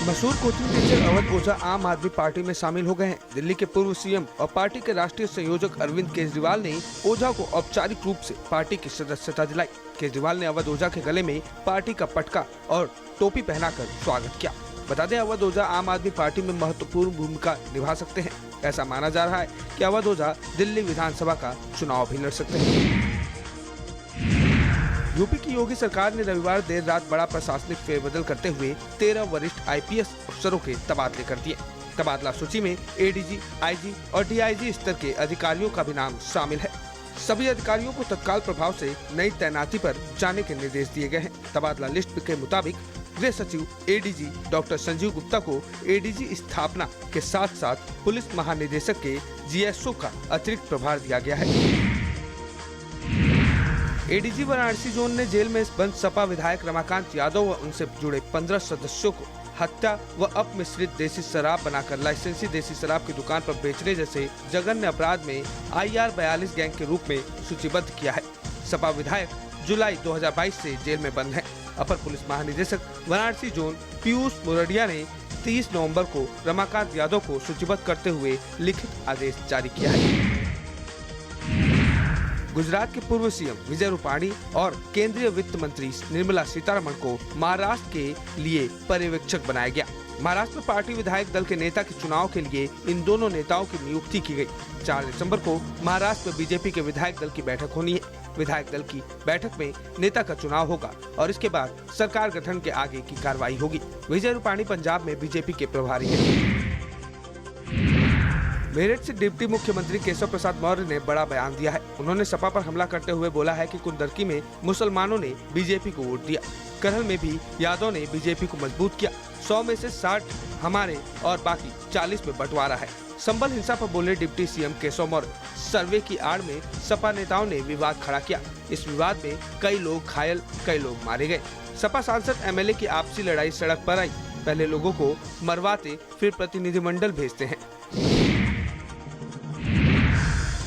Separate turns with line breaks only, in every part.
मशहूर coaching teacher Awadh ओझा आम आदमी पार्टी में शामिल हो गए हैं। दिल्ली के पूर्व सीएम और पार्टी के राष्ट्रीय संयोजक अरविंद केजरीवाल ने ओझा को औपचारिक रूप से पार्टी की सदस्यता दिलाई। केजरीवाल ने अवध ओझा के गले में पार्टी का पटका और टोपी पहनाकर स्वागत किया। बता दें, अवध ओझा आम आदमी पार्टी में महत्वपूर्ण भूमिका निभा सकते हैं। ऐसा माना जा रहा है कि अवध ओझा दिल्ली विधानसभा का चुनाव भी लड़ सकते हैं। यूपी की योगी सरकार ने रविवार देर रात बड़ा प्रशासनिक फेरबदल करते हुए 13 वरिष्ठ आईपीएस अफसरों के तबादले कर दिए। तबादला सूची में एडीजी, आईजी और डीआईजी स्तर के अधिकारियों का भी नाम शामिल है। सभी अधिकारियों को तत्काल प्रभाव से नई तैनाती पर जाने के निर्देश दिए गए हैं। तबादला लिस्ट के मुताबिक गृह सचिव एडीजी डॉक्टर संजीव गुप्ता को एडीजी स्थापना के साथ साथ पुलिस महानिदेशक के जीएसओ का अतिरिक्त प्रभार दिया गया है। एडीजी वाराणसी जोन ने जेल में बंद सपा विधायक रमाकांत यादव व उनसे जुड़े 15 सदस्यों को हत्या व अपमिश्रित देसी शराब बनाकर लाइसेंसी देसी शराब की दुकान पर बेचने जैसे जघन्य अपराध में IR 42 गैंग के रूप में सूचीबद्ध किया है। सपा विधायक जुलाई 2022 से जेल में बंद है। अपर पुलिस महानिदेशक वाराणसी जोन पीयूष मोरडिया ने 30 नवंबर को रमाकांत यादव को सूचीबद्ध करते हुए लिखित आदेश जारी किया है। गुजरात के पूर्व सीएम विजय रूपाणी और केंद्रीय वित्त मंत्री निर्मला सीतारमण को महाराष्ट्र के लिए पर्यवेक्षक बनाया गया। महाराष्ट्र में पार्टी विधायक दल के नेता के चुनाव के लिए इन दोनों नेताओं की नियुक्ति की गई। 4 दिसंबर को महाराष्ट्र में बीजेपी के विधायक दल की बैठक होनी है। विधायक दल की बैठक में नेता का चुनाव होगा और इसके बाद सरकार गठन के आगे की कार्रवाई होगी। विजय रूपाणी पंजाब में बीजेपी के प्रभारी है। मेरठ से डिप्टी मुख्यमंत्री केशव प्रसाद मौर्य ने बड़ा बयान दिया है। उन्होंने सपा पर हमला करते हुए बोला है कि कुंदरकी में मुसलमानों ने बीजेपी को वोट दिया। करहल में भी यादव ने बीजेपी को मजबूत किया। 100 में से 60 हमारे और बाकी 40 में बंटवारा है। संबल हिंसा पर बोले डिप्टी सीएम केशव मौर्य। सर्वे की आड़ में सपा नेताओं ने विवाद खड़ा किया। इस विवाद में कई लोग घायल, कई लोग मारे गए। सपा सांसद एमएलए की आपसी लड़ाई सड़क पर आई। पहले लोगों को मरवाते फिर प्रतिनिधिमंडल भेजते हैं।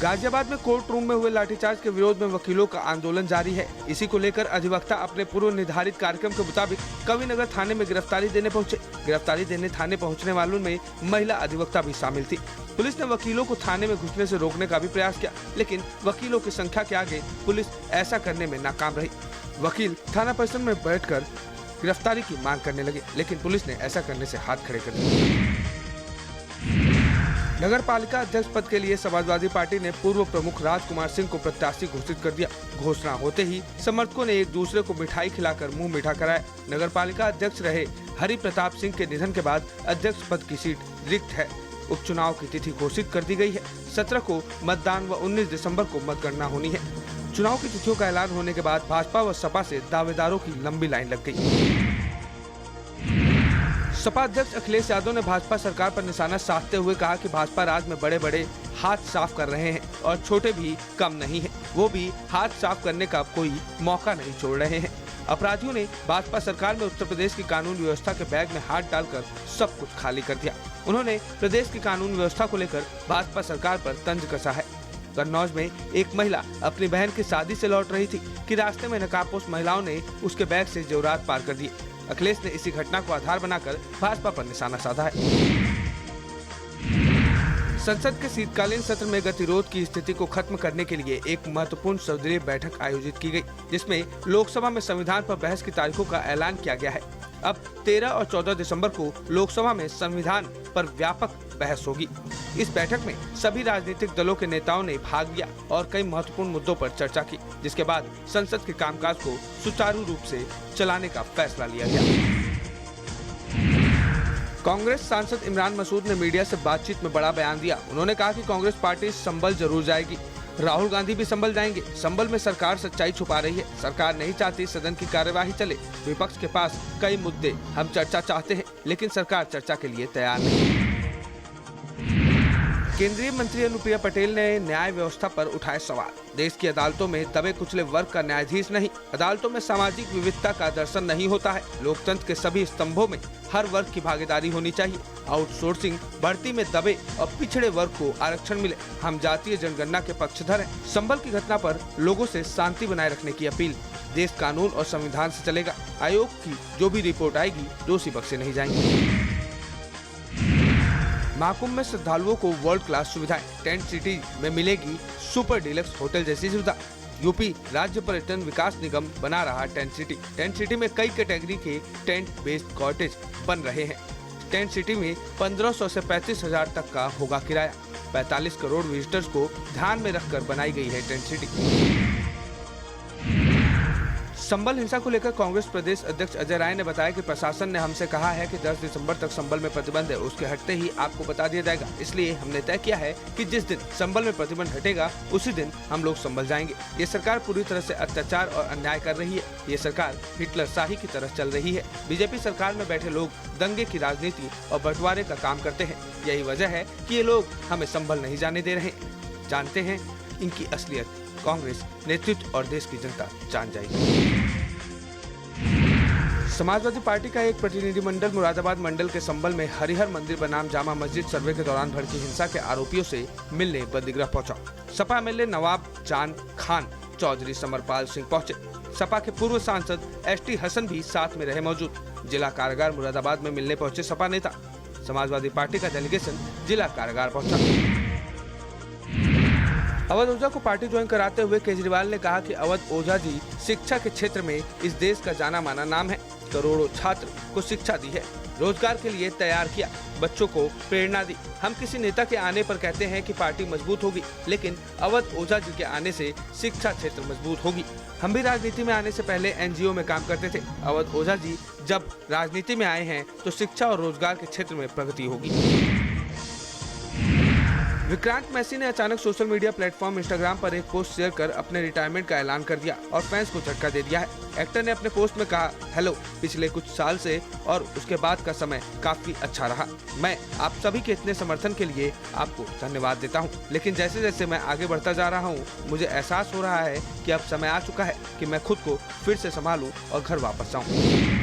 गाजियाबाद में कोर्ट रूम में हुए लाठीचार्ज के विरोध में वकीलों का आंदोलन जारी है। इसी को लेकर अधिवक्ता अपने पूर्व निर्धारित कार्यक्रम के मुताबिक कविनगर थाने में गिरफ्तारी देने पहुंचे। गिरफ्तारी देने थाने पहुंचने वालों में महिला अधिवक्ता भी शामिल थी। पुलिस ने वकीलों को थाने में घुसने से रोकने का भी प्रयास किया, लेकिन वकीलों की संख्या के आगे पुलिस ऐसा करने में नाकाम रही। वकील थाना परिसर में बैठकर गिरफ्तारी की मांग करने लगे, लेकिन पुलिस ने ऐसा करने से हाथ खड़े कर दिए। नगर पालिका अध्यक्ष पद के लिए समाजवादी पार्टी ने पूर्व प्रमुख राजकुमार सिंह को प्रत्याशी घोषित कर दिया। घोषणा होते ही समर्थकों ने एक दूसरे को मिठाई खिलाकर मुंह मीठा कराया। नगर पालिका अध्यक्ष रहे हरि प्रताप सिंह के निधन के बाद अध्यक्ष पद की सीट रिक्त है। उपचुनाव की तिथि घोषित कर दी गई है। 17 को मतदान व 19 दिसंबर को मतगणना होनी है। चुनाव की तिथियों का ऐलान होने के बाद भाजपा व सपा से दावेदारों की लंबी लाइन लग गई। सपा अध्यक्ष अखिलेश यादव ने भाजपा सरकार पर निशाना साधते हुए कहा कि भाजपा राज में बड़े बड़े हाथ साफ कर रहे हैं और छोटे भी कम नहीं हैं। वो भी हाथ साफ करने का कोई मौका नहीं छोड़ रहे हैं। अपराधियों ने भाजपा सरकार में उत्तर प्रदेश की कानून व्यवस्था के बैग में हाथ डालकर सब कुछ खाली कर दिया। उन्होंने प्रदेश की कानून व्यवस्था को लेकर भाजपा सरकार पर तंज कसा है। कन्नौज में एक महिला अपनी बहन की शादी से लौट रही थी कि रास्ते में नकाबपोश महिलाओं ने उसके बैग से जेवरात पार कर दिए। अखिलेश ने इसी घटना को आधार बनाकर भाजपा पर निशाना साधा है। संसद के शीतकालीन सत्र में गतिरोध की स्थिति को खत्म करने के लिए एक महत्वपूर्ण सर्वदलीय बैठक आयोजित की गई, जिसमें लोकसभा में संविधान पर बहस की तारीखों का ऐलान किया गया है। अब 13 और 14 दिसंबर को लोकसभा में संविधान पर व्यापक बहस होगी। इस बैठक में सभी राजनीतिक दलों के नेताओं ने भाग लिया और कई महत्वपूर्ण मुद्दों पर चर्चा की, जिसके बाद संसद के कामकाज को सुचारू रूप से चलाने का फैसला लिया गया। कांग्रेस सांसद इमरान मसूद ने मीडिया से बातचीत में बड़ा बयान दिया। उन्होंने कहा कि कांग्रेस पार्टी संभल जरूर जाएगी। राहुल गांधी भी संभल जाएंगे। संभल में सरकार सच्चाई छुपा रही है। सरकार नहीं चाहती सदन की कार्यवाही चले। विपक्ष के पास कई मुद्दे, हम चर्चा चाहते हैं, लेकिन सरकार चर्चा के लिए तैयार नहीं। केंद्रीय मंत्री अनुप्रिया पटेल ने न्याय व्यवस्था पर उठाए सवाल। देश की अदालतों में दबे कुचले वर्ग का न्यायाधीश नहीं, अदालतों में सामाजिक विविधता का दर्शन नहीं होता है। लोकतंत्र के सभी स्तंभों में हर वर्ग की भागीदारी होनी चाहिए। आउटसोर्सिंग भर्ती में दबे और पिछड़े वर्ग को आरक्षण मिले। हम जातीय जनगणना के पक्षधर हैं। संभल की घटना पर लोगों से शांति बनाए रखने की अपील। देश कानून और संविधान से चलेगा। आयोग की जो भी रिपोर्ट आएगी दोषी बख्शे नहीं जाएंगे। महाकुंभ में श्रद्धालुओं को वर्ल्ड क्लास सुविधाएं, टेंट सिटी में मिलेगी सुपर डिलक्स होटल जैसी सुविधा। यूपी राज्य पर्यटन विकास निगम बना रहा टेंट सिटी। टेंट सिटी में कई कैटेगरी के टेंट बेस्ड कॉटेज बन रहे हैं। टेंट सिटी में 1500 से 35,000 तक का होगा किराया। 45 करोड़ विजिटर्स को ध्यान में रखकर बनाई गई है टेंट सिटी। संबल हिंसा को लेकर कांग्रेस प्रदेश अध्यक्ष अजय राय ने बताया कि प्रशासन ने हमसे कहा है कि 10 दिसंबर तक संबल में प्रतिबंध है, उसके हटते ही आपको बता दिया जाएगा। इसलिए हमने तय किया है कि जिस दिन संबल में प्रतिबंध हटेगा उसी दिन हम लोग संबल जाएंगे। ये सरकार पूरी तरह से अत्याचार और अन्याय कर रही है। ये सरकार हिटलर शाही की तरह चल रही है। बीजेपी सरकार में बैठे लोग दंगे की राजनीति और बंटवारे का काम करते हैं। यही वजह है कि ये लोग हमें संबल नहीं जाने दे रहे। जानते हैं इनकी असलियत कांग्रेस नेतृत्व और देश की जनता जान जाएगी। समाजवादी पार्टी का एक प्रतिनिधिमंडल मुरादाबाद मंडल के संबल में हरिहर मंदिर बनाम जामा मस्जिद सर्वे के दौरान भड़की हिंसा के आरोपियों से मिलने बंदीगृह पहुंचा। सपा एमएलए नवाब जान खान चौधरी समरपाल सिंह पहुंचे। सपा के पूर्व सांसद एसटी हसन भी साथ में रहे मौजूद। जिला कारागार मुरादाबाद में मिलने पहुंचे सपा नेता। समाजवादी पार्टी का डेलीगेशन जिला कारागार पहुंचा। अवध ओझा को पार्टी ज्वाइन कराते हुए केजरीवाल ने कहा कि अवध ओझा जी शिक्षा के क्षेत्र में इस देश का जाना माना नाम है। करोड़ों छात्र को शिक्षा दी है, रोजगार के लिए तैयार किया, बच्चों को प्रेरणा दी। हम किसी नेता के आने पर कहते हैं कि पार्टी मजबूत होगी, लेकिन अवध ओझा जी के आने से शिक्षा क्षेत्र मजबूत होगी। हम भी राजनीति में आने से पहले एनजीओ में काम करते थे। अवध ओझा जी जब राजनीति में आए हैं तो शिक्षा और रोजगार के क्षेत्र में प्रगति होगी। विक्रांत मैसी ने अचानक सोशल मीडिया प्लेटफॉर्म इंस्टाग्राम पर एक पोस्ट शेयर कर अपने रिटायरमेंट का ऐलान कर दिया और फैंस को झटका दे दिया है। एक्टर ने अपने पोस्ट में कहा, हेलो, पिछले कुछ साल से और उसके बाद का समय काफी अच्छा रहा। मैं आप सभी के इतने समर्थन के लिए आपको धन्यवाद देता हूं। लेकिन जैसे जैसे मैं आगे बढ़ता जा रहा हूं, मुझे एहसास हो रहा है कि अब समय आ चुका है कि मैं खुद को फिर से संभालूं और घर वापस जाऊं।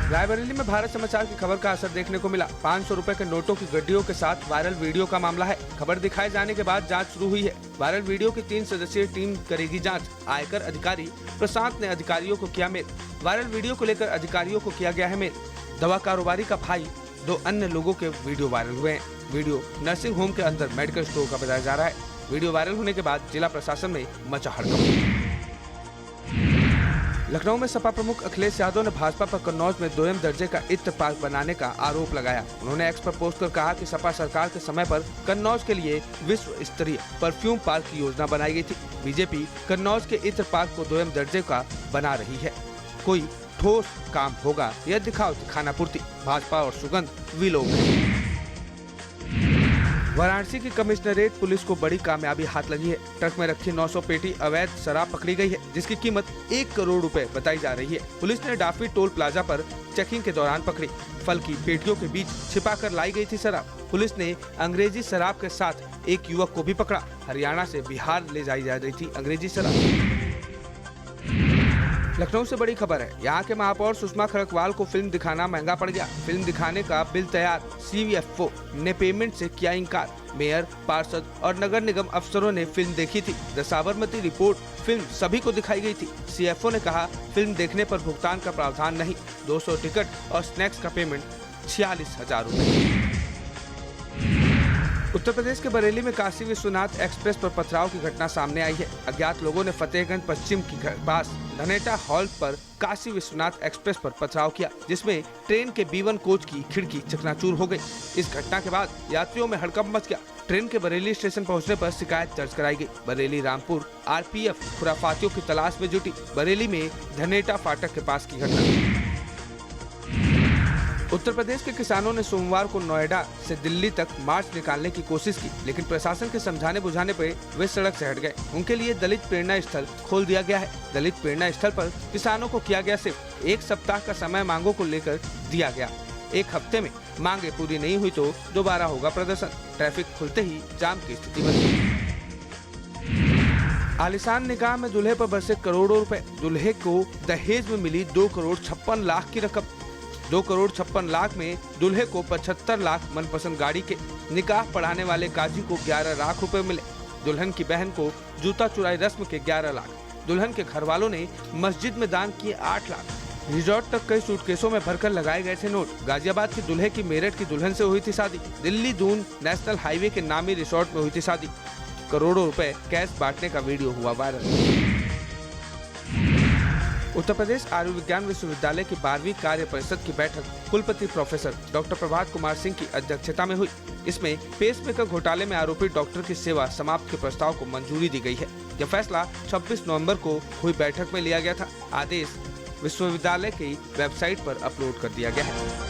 रायबरेली में भारत समाचार की खबर का असर देखने को मिला। 500 रुपए के नोटों की गड्डियों के साथ वायरल वीडियो का मामला है। खबर दिखाए जाने के बाद जांच शुरू हुई है। वायरल वीडियो की 3 सदस्यीय टीम करेगी जांच। आयकर अधिकारी प्रशांत ने अधिकारियों को किया मेल। वायरल वीडियो को लेकर अधिकारियों को किया गया है मेल। दवा कारोबारी का भाई 2 अन्य लोगों के वीडियो वायरल हुए हैं। वीडियो नर्सिंग होम के अंदर मेडिकल स्टोर का बताया जा रहा है। वीडियो वायरल होने के बाद जिला प्रशासन में मचा हड़कंप। लखनऊ में सपा प्रमुख अखिलेश यादव ने भाजपा पर कन्नौज में 2M दर्जे का इत्र पार्क बनाने का आरोप लगाया। उन्होंने एक्स पर पोस्ट कर कहा कि सपा सरकार के समय पर कन्नौज के लिए विश्व स्तरीय परफ्यूम पार्क की योजना बनाई गई थी। बीजेपी कन्नौज के इत्र पार्क को 2M दर्जे का बना रही है। कोई ठोस काम होगा यह दिखाओ दिखाना पूर्ति। भाजपा और सुगंध विलोम है। वाराणसी की कमिश्नरेट पुलिस को बड़ी कामयाबी हाथ लगी है। ट्रक में रखी 900 पेटी अवैध शराब पकड़ी गई है, जिसकी कीमत 1 करोड़ रुपए बताई जा रही है। पुलिस ने डाफी टोल प्लाजा पर चेकिंग के दौरान पकड़ी। फल की पेटियों के बीच छिपाकर लाई गई थी शराब। पुलिस ने अंग्रेजी शराब के साथ एक युवक को भी पकड़ा। हरियाणा से बिहार ले जाई जा रही थी अंग्रेजी शराब। लखनऊ से बड़ी खबर है। यहाँ के महापौर सुषमा खरकवाल को फिल्म दिखाना महंगा पड़ गया। फिल्म दिखाने का बिल तैयार, CVFO ने पेमेंट से किया इनकार। मेयर, पार्षद और नगर निगम अफसरों ने फिल्म देखी थी। द साबरमती रिपोर्ट फिल्म सभी को दिखाई गई थी। CFO ने कहा, फिल्म देखने पर भुगतान का प्रावधान नहीं। 200 टिकट और स्नैक्स का पेमेंट 46,000 रुपए। उत्तर प्रदेश के बरेली में काशी विश्वनाथ एक्सप्रेस पर पथराव की घटना सामने आई है। अज्ञात लोगों ने फतेहगंज पश्चिम के पास धनेटा हॉल्ट पर काशी विश्वनाथ एक्सप्रेस पर पथराव किया, जिसमें ट्रेन के B1 कोच की खिड़की चकनाचूर हो गई। इस घटना के बाद यात्रियों में हड़कंप मच गया। ट्रेन के बरेली स्टेशन पहुंचने पर शिकायत दर्ज कराई गई। बरेली रामपुर RPF खुराफातियों की तलाश में जुटी। बरेली में धनेटा फाटक के पास की घटना। उत्तर प्रदेश के किसानों ने सोमवार को नोएडा से दिल्ली तक मार्च निकालने की कोशिश की, लेकिन प्रशासन के समझाने बुझाने पर वे सड़क से हट गए। उनके लिए दलित प्रेरणा स्थल खोल दिया गया है। दलित प्रेरणा स्थल पर किसानों को किया गया सिर्फ 1 सप्ताह का समय मांगों को लेकर दिया गया। 1 हफ्ते में मांगे पूरी नहीं हुई तो दोबारा होगा प्रदर्शन। ट्रैफिक खुलते ही जाम की स्थिति बन गई। आलिशान निकाह में दूल्हे पर बरसे करोड़ों रुपए। दूल्हे को दहेज में मिली 2 करोड़ 56 लाख की रकम। 2 करोड़ 56 लाख में दूल्हे को 75 लाख मनपसंद गाड़ी के। निकाह पढ़ाने वाले काजी को 11 लाख रुपए मिले। दुल्हन की बहन को जूता चुराई रस्म के 11 लाख। दुल्हन के घर वालों ने मस्जिद में दान किए 8 लाख। रिजॉर्ट तक कई सूटकेसों में भरकर लगाए गए थे नोट। गाजियाबाद के दूल्हे की मेरठ की दुल्हन से हुई थी शादी। दिल्ली दून नेशनल हाईवे के नामी रिसोर्ट में हुई थी शादी। करोड़ों रुपए कैश बांटने का वीडियो हुआ वायरल। उत्तर प्रदेश आयुर्विज्ञान विश्वविद्यालय की 12वीं कार्य परिषद की बैठक कुलपति प्रोफेसर डॉक्टर प्रभात कुमार सिंह की अध्यक्षता में हुई। इसमें पेसमेकर घोटाले में आरोपी डॉक्टर की सेवा समाप्त के प्रस्ताव को मंजूरी दी गई है। यह फैसला 26 नवंबर को हुई बैठक में लिया गया था। आदेश विश्वविद्यालय की वेबसाइट पर अपलोड कर दिया गया है।